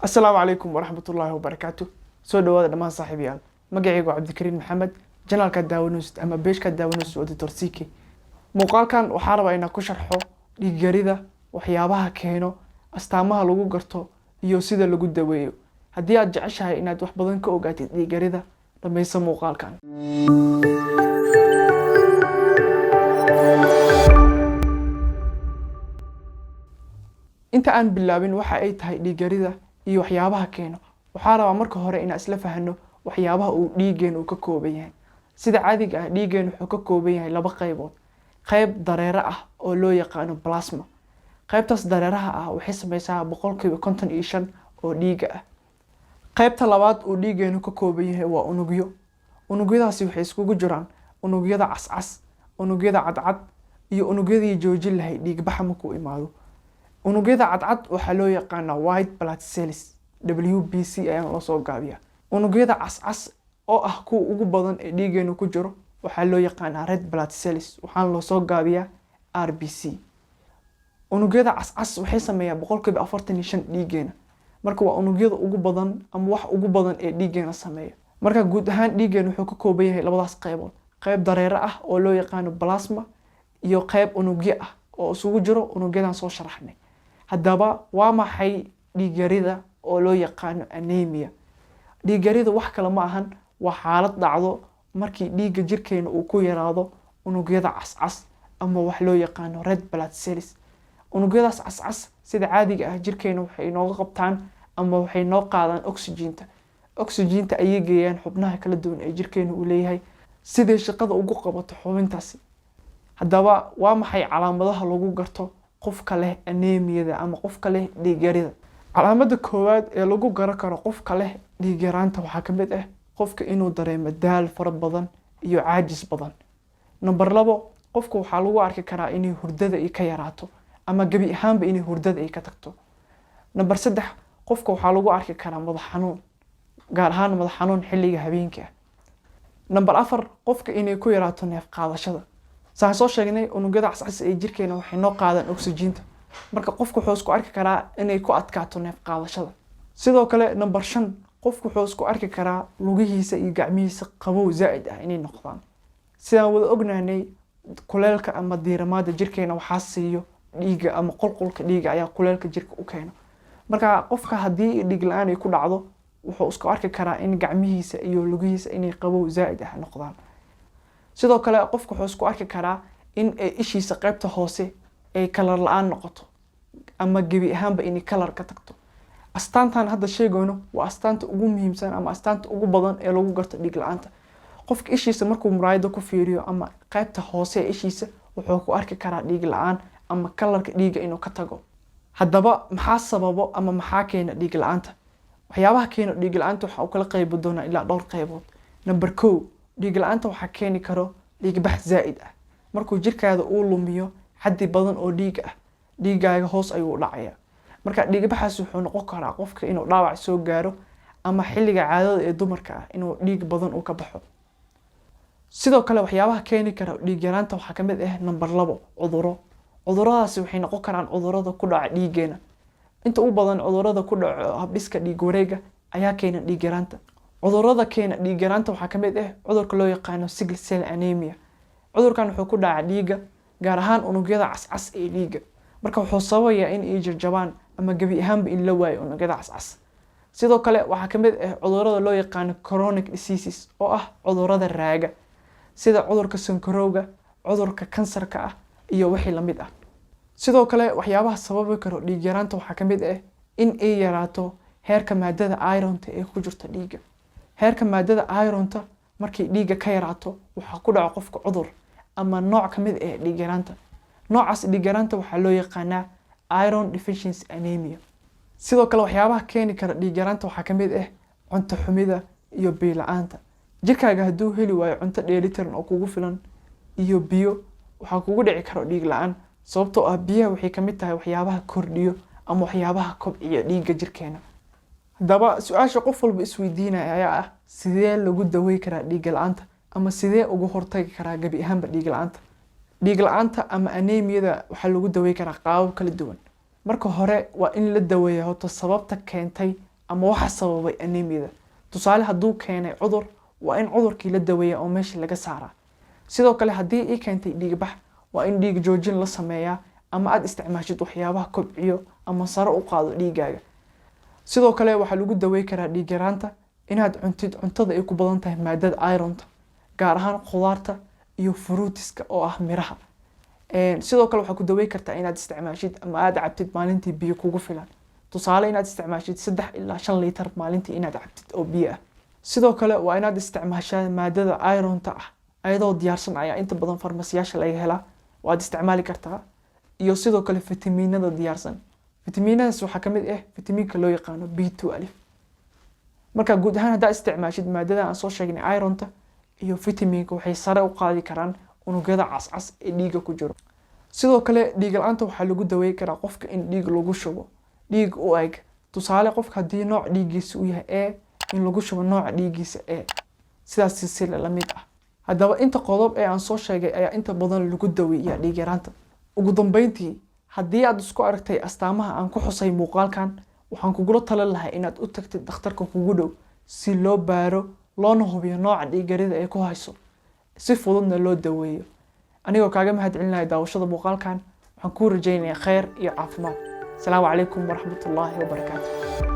السلام عليكم ورحمة الله وبركاته. سو دواada dhamaan saaxiibayaal. Magacaygu waa Cabdikariin Maxamed, channelka daawanaysid ama page-ka daawanaysid waa Dr. CK. Muuqaalkan waxaan rabaa inaan ku sharxo dhiig-yarida, waxyaabaha keeno, astaamaha lagu garto iyo sida lagu daweeyo. Haddii aad jeceshahay inaad wax badan ka ogaatid dhiig-yarida, dhammayso muuqaalkan. Inta aan bilaabin waxa ay tahay dhiig-yarida iyo waxyaabaha keeno, waxaan rabaa marka hore inaan isla fahanno waxyaabaha uu dhiiggeenu ka kooban yahay. Sida caadiga ah dhiiggeenu wuxuu ka kooban yahay laba qaybood. Qayb dareere ah oo loo yaqaan plasma. Qaybtaas dareeraha ah waxay samaysaa 55% oo dhiig ah. Qaybta labaad uu dhiiggeenu ka kooban yahay waa unugyo. Unugyadaasi waxay iskugu jiraan unugyada cascas, unugyada cadcad iyo unugyadii joojin lahayd dhiig-baxa markuu imaado. Unugyada cadcad waxaa loo yaqaanaa white blood cells, WBC ayaan loo soo gaabiyaa. Unugyada cascas oo ah kuwa ugu badan ee dhiiggeenu ku jiro waxaa loo yaqaanaa red blood cells, waxaan loo soo gaabiyaa RBC. Unugyada cascas waxay sameeyaan 45% dhiiggeena. Marka waa unugyada ugu badan ama wax ugu badan ee dhiiggeena sameeya. Marka guud ahaan dhiiggeenu wuxuu ka kooban yahay labadaas qaybood. Qayb dareere ah oo loo yaqaan plasma iyo qayb unugyo ah oo isugu jiro unugyadan soo sharaxnay. Haddaba waa maxay dhiig-yarida oo loo yaqaan anemia? Dhiig-yarida wax kale ma ahan, waa xaalad dhacdo markii dhiigga jirkeena uu ku yaraado unugyada cascas ama wax loo yaqaan red blood cells. Unugyadaas cascas sida caadiga ah jirkeena waxay nooga qabtaan ama waxay noo qaadaan oxygen-ta. Oxygen-ta ayay geeyaan xubnaha kala duwan ee jirkeena uu leeyahay sidii shaqada ugu qabato xubintaasi. Haddaba waa maxay calaamadaha lagu garto qofka leh anemiyada ama qofka leh dhiig-yarida? Calaamada koowaad ee lagu garan karo qofka leh dhiig-yaraanta waxaa ka mid ah qofka inuu dareemo daal fara badan iyo caajis badan. Number 2, qofka waxaa lagu arki karaa inay hurdada ay ka yaraato ama gabi ahaanba inay hurdada ay ka tagto. Number 3, qofka waxaa lagu arki karaa madax xanuun, gaar ahaan madax xanuun xilliga habeenkii ah. Number 4, qofka inay ku yaraato neef qaadashada. Saan soo sheegnay unugyada cascas ee jirkeena waxay noo qaadaan oxygen-ta. Marka qofku wuxuu isku arki karaa inay ku adkaato neef qaadashada. Sidoo kale number 5, qofku wuxuu isku arki karaa lugihiisa iyo gacmihiisa qabow zaa'id ah inay noqdaan. Sidaan wada ognaanay kuleelka ama diirimaada jirkeena waxaa siiyo dhiigga ama qulqulka dhiigga ayaa kuleelka jirka u keeno. Marka qofka haddii dhiig la'aan ay ku dhacdo wuxuu isku arki karaa in gacmihiisa iyo lugihiisa inay qabow zaa'id ah noqdaan. Sidoo kale qofku wuxuu isku arki karaa in ishiisa qaybta hoose ay kalar la'aan noqoto ama gabi ahaanba inay kalar ka tagto. Astaantan hadda sheegayno waa astaanta ugu muhiimsan ama astaanta ugu badan ee lagu garto dhiig la'aanta. Qofka ishiisa markuu muraayada ku fiiriyo ama qaybta hoose ee ishiisa wuxuu ku arki karaa dhiig la'aan ama kalarka dhiigga inuu ka tago. Haddaba maxaa sababo ama maxaa keena dhiig la'aanta? Waxyaabaha keena dhiig la'aanta waxa uu kala qaybi doonaa ilaa dhowr qaybood. Number 1, dhiig la'aanta waxaa keeni karo dhiig-bax zaa'id ah. Markuu jirkaada uu lumiyo xaddi badan oo dhiig ah, dhiiggaaga hoos ayuu u dhacayaa. Marka dhiig-baxaas wuxuu noqon karaa qofka inuu dhaawac soo gaaro ama xilliga caadada ee dumarka ah inuu dhiig badan uu ka baxo. Sidoo kale waxyaabaha keeni kara dhiig-yaraanta waxaa ka mid ah number 2, cudurro. Cudurradaasi waxay noqon karaan cudurrada ku dhaca dhiiggeena. Inta ugu badan cudurrada ku dhaca habdhiska dhiig wareega ayaa keena dhiig-yaraanta. Cudurrada keena dhiig-yaraanta waxaa ka mid ah cudurka loo yaqaan sickle cell anemia. Cudurkan wuxuu ku dhacaa dhiigga, gaar ahaan unugyada cascas ee dhiigga. Marka wuxuu sababayaa in ay jajabaan ama gabi ahaanba in la waayo unugyada cascas. Sidoo kale waxaa ka mid ah cudurrada loo yaqaan chronic diseases oo ah cudurrada raaga sida cudurka sonkorowga, cudurka kansarka ah iyo wixii la mid ah. Sidoo kale waxyaabaha sababi karo dhiig-yaraanta waxaa ka mid ah in ay yaraato heerka maadada iron-ta ee ku jirta dhiigga. Heerka maadada iron-ta markay dhiigga ka yaraato waxaa ku dhaca qofka cudur ama nooc ka mid ah dhiig-yaraanta. Noocaas dhiig-yaraanta waxaa loo yaqaanaa iron deficiency anemia. Sidoo kale waxyaabaha keeni kara dhiig-yaraanta waxaa ka mid ah cunto xumida iyo biyo la'aanta. Jirkaaga hadduu heli waayo cunto dheellitiran oo kugu filan iyo biyo, waxaa kugu dhici karo dhiig la'aan sababtoo ah biyaha waxay ka mid tahay waxyaabaha kordhiyo ama waxyaabaha kobciya dhiigga jirkeena. Haddaba su'aasha qof walba isweydiinaya ayaa ah sidee lagu daweyn karaa dhiig la'aanta ama sidee uga hortagi karaa gabi ahaanba dhiig la'aanta? Dhiig la'aanta ama anemiyada waxaa lagu daweyn karaa qaabab kala duwan. Marka hore waa in la daweeyo sababta keentay ama waxa sababay anemiyada. Tusaale hadduu keenay cudur, waa in cudurkii la daweeyaa oo meesha laga saaraa. Sidoo kale haddii ay keentay dhiig bax, waa in dhiig joojin la sameeyaa ama aad isticmaashid waxyaabaha kobciyo ama sare u qaado dhiigaaga. Sidoo kale waxaa lagu daweey karaa dhiig yaraanta inaad cuntid cuntada ay ku badan tahay maadada ironta, gaar ahaan khudaarta iyo fruitiska oo ah miraha. Sidoo kale waxaa ku daweey kartaa inaad isticmaashid ama aad cabtid maalintii biyo kugu filan. Tusaale inaad isticmaashid 3 ilaa 5 litir maalintii inaad cabtid oo biyo ah. Sidoo kale waa inaad isticmaashaa maadada ironta ah ayadoo diyaarsan ayaa inta badan farmasiyasha laga helaa, waad isticmaali kartaa. Iyo sidoo kale fitamiinada diyaarsan. Fitamiinadaas waxaa kamid ah fitamiinka loo yaqaano B12. marka guud ahaan haddaa isticmaashid maadada aan soo sheegnay ironta iyo fitamiinka waxay sare u qaadi karaan unugyada cascas ee dhiigga ku jiro. Sidoo kale dhiig la'aanta waxaa lagu daweey karaa qofka in dhiig lagu shubo dhiig u eg. Tusaale qofka haddii nooc dhiiggiisa uu yahay A, in lagu shubo nooca dhiiggiisa A, sidaas silsila la mid ah. Haddaba inta qodob ee aan soo sheegay ayaa inta badan lagu daweeyaa dhiig yaraanta. Ugu dambeyntii, haddii aad isku aragtay astaamaha aan ku xusay muuqaalkan, waxaan kugula talin lahaa inaad u tagtid dhakhtarka kugu dhow si loo baaro loona hubiyo nooca dhiig yarida ee ku hayso, si fududna loo daweeyo. Anigoo kaaga mahadcelinayo daawashada muuqaalkan, waxaan kuu rajaynayaa khayr iyo caafimaad. Asalaamu calaykum waraxmatullaahi wabarakaatuh.